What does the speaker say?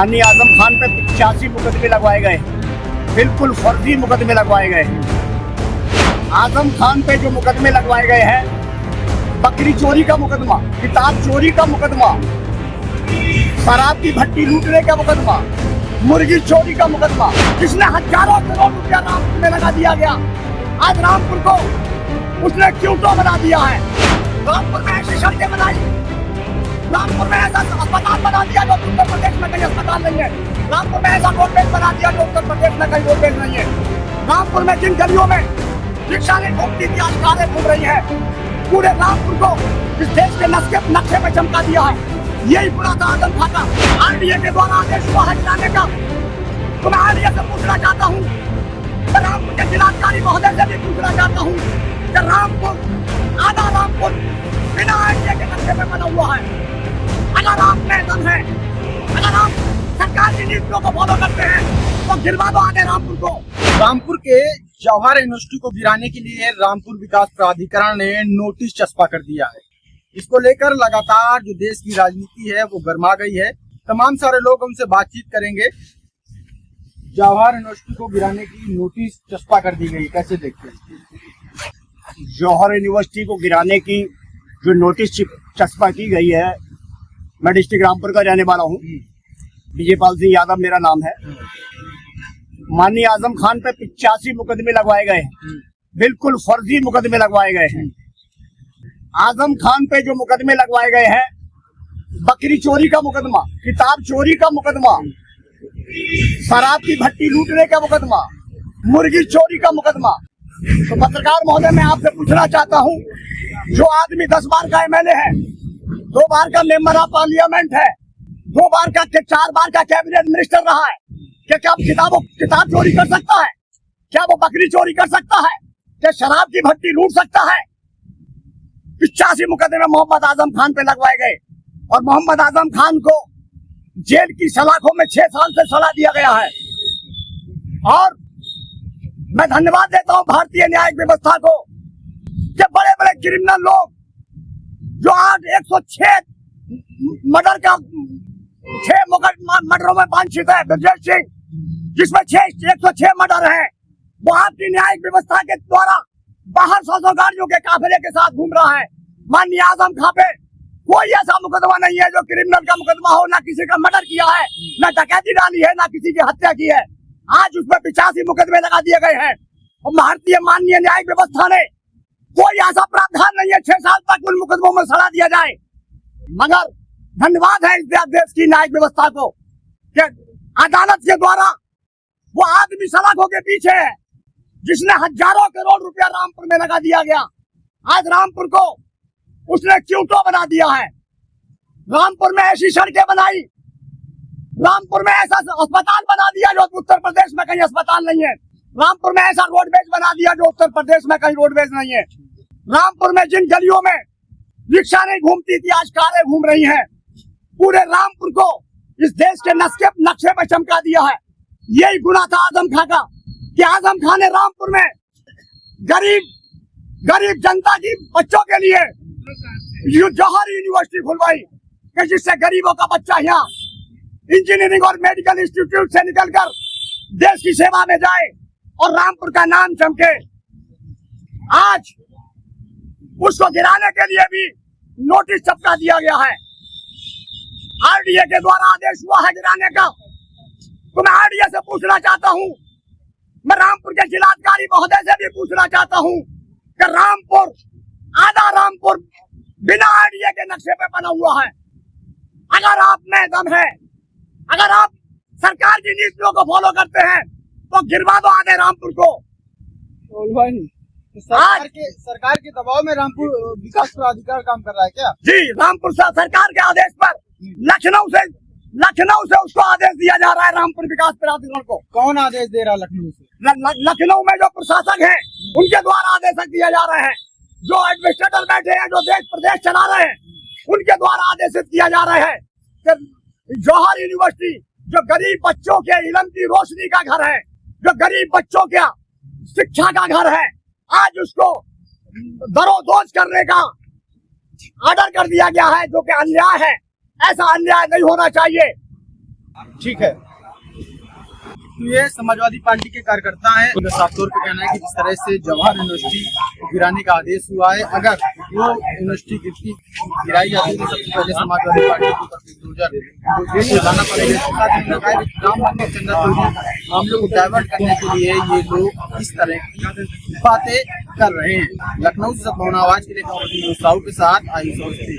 माननीय आजम खान पे 85 मुकदमे लगवाए गए, बिल्कुल फर्जी मुकदमे लगवाए गए हैं। आजम खान पे जो मुकदमे लगवाए गए हैं, बकरी चोरी का मुकदमा, किताब चोरी का मुकदमा, शराब की भट्टी लूटने का मुकदमा, मुर्गी चोरी का मुकदमा, जिसने हजारों करोड़ रुपया रामपुर में लगा दिया गया। आज रामपुर को उसने क्यूटो बना दिया है। रामपुर में ऐसी सड़कें बनाई, रामपुर में ऐसा अस्पताल बना दिया जो उत्तर प्रदेश में कहीं अस्पताल नहीं है। रामपुर में ऐसा रोडवेज बना दिया जो उत्तर प्रदेश में कहीं रोडवेज नहीं है। रामपुर में जिन गलियों में रिक्शा ने घूमती थी, आज कारें घूम रही है। पूरे रामपुर को इस देश के नक्शे में चमका दिया है। यही पूरा था आजम खान का। आरडीए के द्वारा आदेश हुआ है गिराने का। तो मैं आरडीए से पूछना चाहता हूँ, रामपुर के जिलाधिकारी महोदय से भी पूछना चाहता हूँ कि रामपुर, आधा रामपुर बिना आरडीए के नक्शे में बना हुआ है। अगर आप में दम है, अगर आप सरकार की नीतियों को फॉलो करते हैं, तो गिरवा दो आगे रामपुर को। रामपुर के जवाहर यूनिवर्सिटी को गिराने के लिए रामपुर विकास प्राधिकरण ने नोटिस चस्पा कर दिया है। इसको लेकर लगातार जो देश की राजनीति है वो गर्मा गई है। तमाम सारे लोग उनसे बातचीत करेंगे। जवाहर यूनिवर्सिटी को गिराने की नोटिस चस्पा कर दी गई, कैसे देखते हैं? जवाहर यूनिवर्सिटी को गिराने की जो नोटिस चस्पा की गई है, मैं डिस्ट्रिक्ट रामपुर का रहने वाला हूँ। विजयपाल सिंह यादव मेरा नाम है। माननीय आजम खान पे 85 मुकदमे लगवाए गए हैं, बिल्कुल फर्जी मुकदमे लगवाए गए हैं। आजम खान पे जो मुकदमे लगवाए गए हैं, बकरी चोरी का मुकदमा, किताब चोरी का मुकदमा, शराब की भट्टी लूटने का मुकदमा, मुर्गी चोरी का मुकदमा। तो पत्रकार महोदय, मैं आपसे पूछना चाहता हूँ, जो आदमी 10 बार का एमएलए है, 2 बार का मेंबर ऑफ पार्लियामेंट है, 2 बार का 4 बार का कैबिनेट मिनिस्टर रहा है, क्या किताब चोरी कर सकता है? क्या वो बकरी चोरी कर सकता है? क्या शराब की भट्टी लूट सकता है? 85 मुकदमे मोहम्मद आजम खान पे लगवाए गए और मोहम्मद आजम खान को जेल की सलाखों में 6 साल से सजा दिया गया है। और मैं धन्यवाद देता हूं भारतीय न्यायिक व्यवस्था को कि बड़े बड़े क्रिमिनल लोग जो आज 106 मर्डर का 6 मर्डरों में वांछित है, ब्रजेश सिंह, जिसमें 106 मर्डर है, वो आपकी न्यायिक व्यवस्था के द्वारा बाहर 100 गाड़ियों के काफिले के साथ घूम रहा है। माननीय आजम खान पे कोई ऐसा मुकदमा नहीं है जो क्रिमिनल का मुकदमा हो, ना किसी का मर्डर किया है, ना डकैती डाली है, ना किसी की हत्या की है। आज उसमें 85 मुकदमे लगा दिए गए हैं और भारतीय माननीय न्यायिक व्यवस्था ने कोई ऐसा प्रावधान नहीं है 6 साल तक उन मुकदमों में सजा दिया जाए। मगर धन्यवाद है इस देश की न्यायिक व्यवस्था को कि अदालत के द्वारा वो आदमी सलाखों के पीछे है जिसने हजारों करोड़ रुपया रामपुर में लगा दिया गया। आज रामपुर को उसने क्यूटो बना दिया है। रामपुर में ऐसी सड़कें बनाई, रामपुर में ऐसा अस्पताल बना दिया जो उत्तर प्रदेश में कहीं अस्पताल नहीं है। रामपुर में ऐसा रोडवेज बना दिया जो उत्तर प्रदेश में कहीं रोडवेज नहीं है। रामपुर में जिन गलियों में रिक्शा नहीं घूमती थी, आज कारें घूम रही हैं। पूरे रामपुर को इस देश के नक्शे में चमका दिया है। यही गुना था आजम खान का कि आजम खान ने रामपुर में गरीब जनता की बच्चों के लिए जवाहर यूनिवर्सिटी खुलवाई कि जिससे गरीबों का बच्चा यहाँ इंजीनियरिंग और मेडिकल इंस्टीट्यूट से निकलकर देश की सेवा में जाए और रामपुर का नाम चमके। आज उसको गिराने के लिए भी नोटिस चपका दिया गया है। आरडीए के द्वारा आदेश हुआ है गिराने का। तो मैं आरडीए से पूछना चाहता हूँ, मैं रामपुर के जिलाधिकारी महोदय से भी पूछना चाहता हूँ कि रामपुर, आधा रामपुर बिना आरडीए के नक्शे पे बना हुआ है। अगर आप में दम है, अगर आप सरकार की नीतियों को फॉलो करते हैं, तो गिरवा दो आधे रामपुर को। सरकार के दबाव में रामपुर विकास प्राधिकरण काम कर रहा है क्या? जी, रामपुर सरकार के आदेश पर लखनऊ से उसको आदेश दिया जा रहा है, रामपुर विकास प्राधिकरण को। कौन आदेश दे रहा है लखनऊ से? लखनऊ में जो प्रशासक है उनके द्वारा आदेश दिया जा रहा है। जो एडमिनिस्ट्रेटर बैठे हैं, जो देश प्रदेश चला रहे हैं, उनके द्वारा आदेशित किया जा रहा है कि जवाहर यूनिवर्सिटी जो गरीब बच्चों के इल्म की रोशनी का घर है, जो गरीब बच्चों का शिक्षा का घर है, आज उसको दरोदोज करने का ऑर्डर कर दिया गया है, जो कि अन्याय है। ऐसा अन्याय नहीं होना चाहिए। ठीक है। तो ये समाजवादी पार्टी के कार्यकर्ता हैं, उनका साफ तौर पे कहना है कि जिस तरह से जवाहर यूनिवर्सिटी को गिराने का आदेश हुआ है, अगर वो यूनिवर्सिटी गिराई जाती है तो सबसे पहले समाजवादी पार्टी को बुलडोजर लगाना पड़ेगा। इसके साथ ही कहा है कि राम मंदिर चंदा चौधरी मामले को डाइवर्ट करने के लिए ये लोग इस तरह की बातें कर रहे हैं। लखनऊ से सतभावना आवाज के लिए कमल साहू के साथ आयुष अवस्थी।